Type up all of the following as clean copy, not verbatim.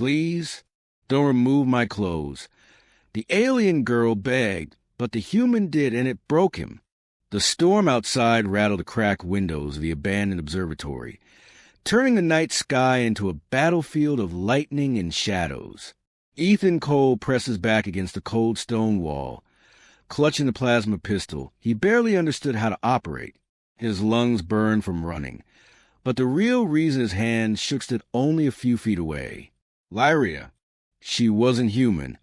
Please, don't remove my clothes. The alien girl begged, but the human did, and it broke him. The storm outside rattled the cracked windows of the abandoned observatory, turning the night sky into a battlefield of lightning and shadows. Ethan Cole presses back against the cold stone wall, clutching the plasma pistol. He barely understood how to operate. His lungs burned from running, but the real reason his hand shook stood only a few feet away. Lyria. She wasn't human,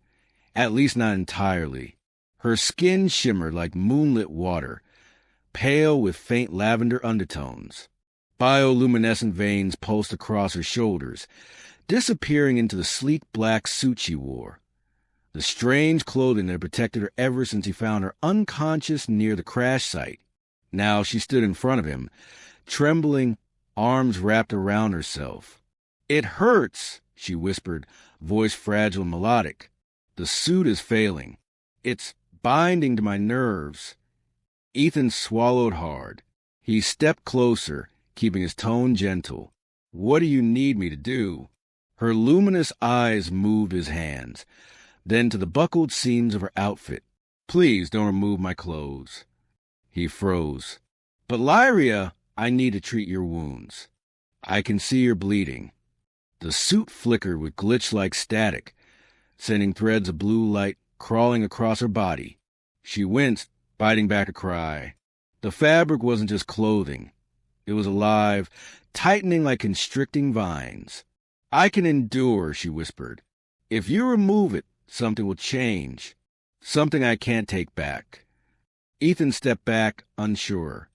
at least not entirely. Her skin shimmered like moonlit water, pale with faint lavender undertones. Bioluminescent veins pulsed across her shoulders, disappearing into the sleek black suit she wore. The strange clothing that had protected her ever since he found her unconscious near the crash site. Now she stood in front of him, trembling, arms wrapped around herself. "It hurts," she whispered, voice fragile and melodic. "The suit is failing. It's binding to my nerves." Ethan swallowed hard. He stepped closer, keeping his tone gentle. "What do you need me to do?" Her luminous eyes moved his hands, then to the buckled seams of her outfit. "Please don't remove my clothes." He froze. "But Lyria, I need to treat your wounds. I can see you're bleeding." The suit flickered with glitch-like static, sending threads of blue light crawling across her body. She winced, biting back a cry. The fabric wasn't just clothing. It was alive, tightening like constricting vines. "I can endure," she whispered. "If you remove it, something will change. Something I can't take back." Ethan stepped back, unsure.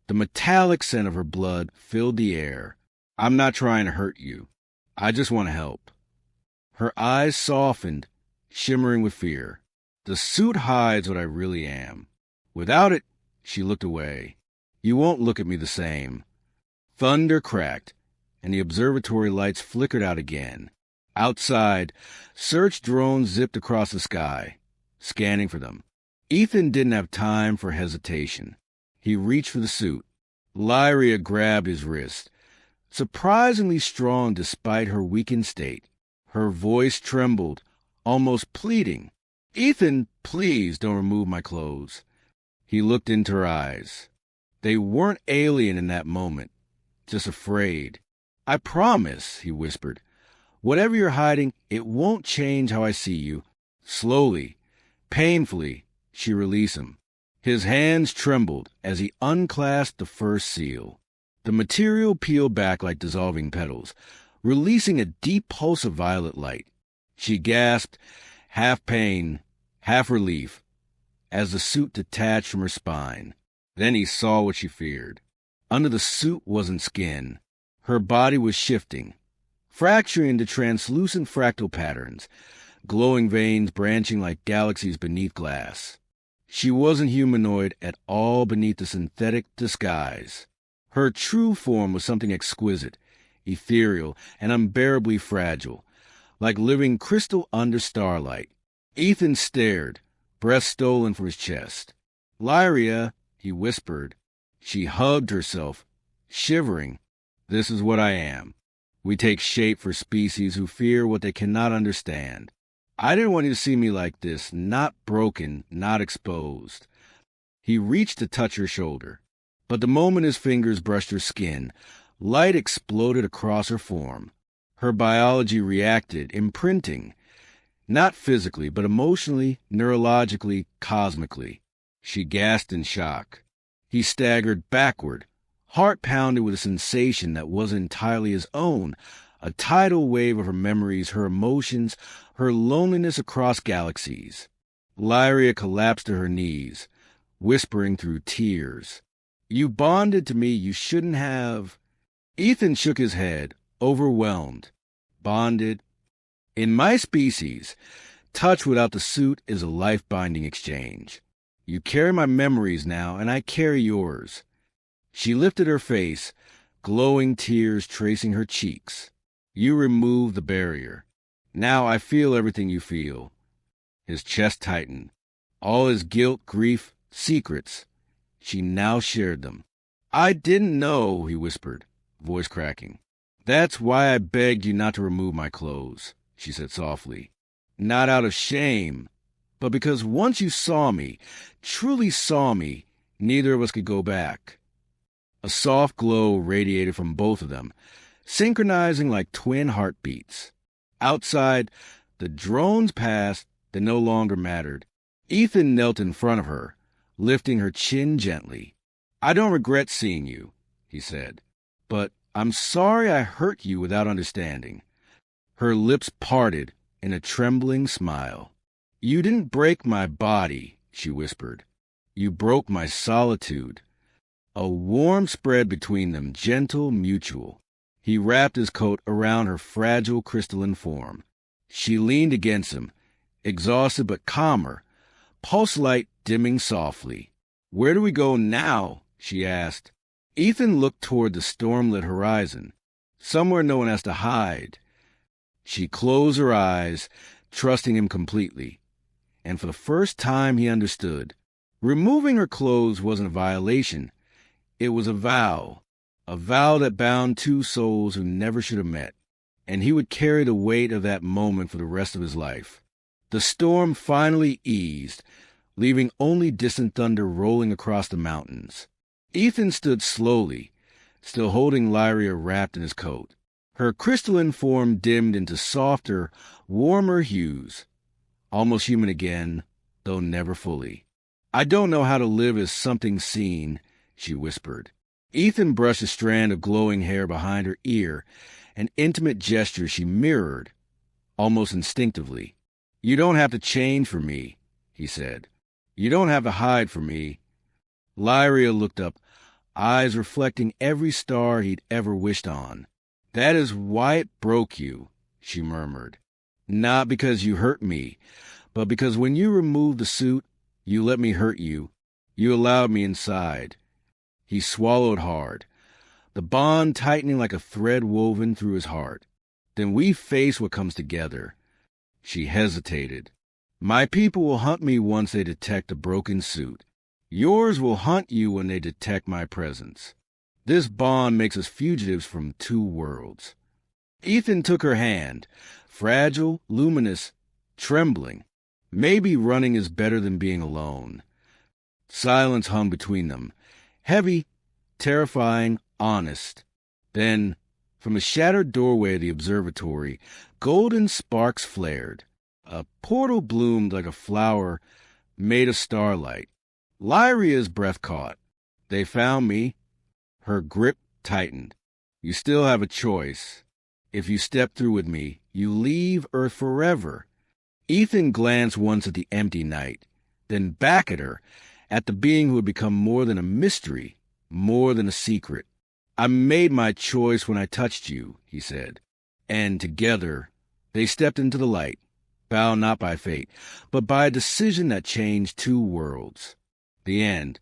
The metallic scent of her blood filled the air. "I'm not trying to hurt you. I just want to help." Her eyes softened, shimmering with fear. "The suit hides what I really am. Without it," she looked away, "you won't look at me the same." Thunder cracked, and the observatory lights flickered out again. Outside, search drones zipped across the sky, scanning for them. Ethan didn't have time for hesitation. He reached for the suit. Lyria grabbed his wrist, surprisingly strong despite her weakened state. Her voice trembled, almost pleading. "Ethan, please don't remove my clothes." He looked into her eyes. They weren't alien in that moment, just afraid. "I promise," he whispered. "Whatever you're hiding, it won't change how I see you." Slowly, painfully, she released him. His hands trembled as he unclasped the first seal. The material peeled back like dissolving petals, releasing a deep pulse of violet light. She gasped, half pain, half relief, as the suit detached from her spine. Then he saw what she feared. Under the suit wasn't skin. Her body was shifting, fracturing into translucent fractal patterns, glowing veins branching like galaxies beneath glass. She wasn't humanoid at all beneath the synthetic disguise. Her true form was something exquisite, ethereal, and unbearably fragile, like living crystal under starlight. Ethan stared, breath stolen from his chest. "Lyria," he whispered. She hugged herself, shivering. "This is what I am. We take shape for species who fear what they cannot understand. I didn't want you to see me like this, not broken, not exposed." He reached to touch her shoulder, but the moment his fingers brushed her skin, light exploded across her form. Her biology reacted, imprinting, not physically, but emotionally, neurologically, cosmically. She gasped in shock. He staggered backward, heart pounded with a sensation that wasn't entirely his own, a tidal wave of her memories, her emotions, her loneliness across galaxies. Lyria collapsed to her knees, whispering through tears. "You bonded to me, you shouldn't have." Ethan shook his head, overwhelmed. "Bonded? In my species, touch without the suit is a life-binding exchange. You carry my memories now, and I carry yours." She lifted her face, glowing tears tracing her cheeks. "You removed the barrier. Now I feel everything you feel." His chest tightened. All his guilt, grief, secrets. She now shared them. "I didn't know," he whispered, voice cracking. "That's why I begged you not to remove my clothes." she said softly. Not out of shame, but because once you saw me, truly saw me, neither of us could go back. A soft glow radiated from both of them, synchronizing like twin heartbeats. Outside, the drones passed that no longer mattered. Ethan knelt in front of her, lifting her chin gently. I don't regret seeing you, he said, but I'm sorry I hurt you without understanding. Her lips parted in a trembling smile. You didn't break my body, she whispered. You broke my solitude. A warmth spread between them, gentle, mutual. He wrapped his coat around her fragile crystalline form. She leaned against him, exhausted but calmer, pulse light dimming softly. Where do we go now? She asked. Ethan looked toward the storm-lit horizon. Somewhere no one has to hide. She closed her eyes, trusting him completely. And for the first time he understood. Removing her clothes wasn't a violation. It was a vow that bound two souls who never should have met. And he would carry the weight of that moment for the rest of his life. The storm finally eased, leaving only distant thunder rolling across the mountains. Ethan stood slowly, still holding Lyria wrapped in his coat. Her crystalline form dimmed into softer, warmer hues, almost human again, though never fully. I don't know how to live as something seen, she whispered. Ethan brushed a strand of glowing hair behind her ear, an intimate gesture she mirrored, almost instinctively. You don't have to change for me, he said. You don't have to hide from me. Lyria looked up, eyes reflecting every star he'd ever wished on. That is why it broke you, she murmured. Not because you hurt me, but because when you removed the suit, you let me hurt you. You allowed me inside. He swallowed hard, the bond tightening like a thread woven through his heart. Then we face what comes together. She hesitated. My people will hunt me once they detect a broken suit. Yours will hunt you when they detect my presence. This bond makes us fugitives from two worlds. Ethan took her hand, fragile, luminous, trembling. Maybe running is better than being alone. Silence hung between them, heavy, terrifying, honest. Then, from a shattered doorway of the observatory, golden sparks flared. A portal bloomed like a flower made of starlight. Lyria's breath caught. They found me. Her grip tightened. You still have a choice. If you step through with me, you leave Earth forever. Ethan glanced once at the empty night, then back at her, at the being who had become more than a mystery, more than a secret. I made my choice when I touched you, he said. And together, they stepped into the light, bound not by fate, but by a decision that changed two worlds. The end.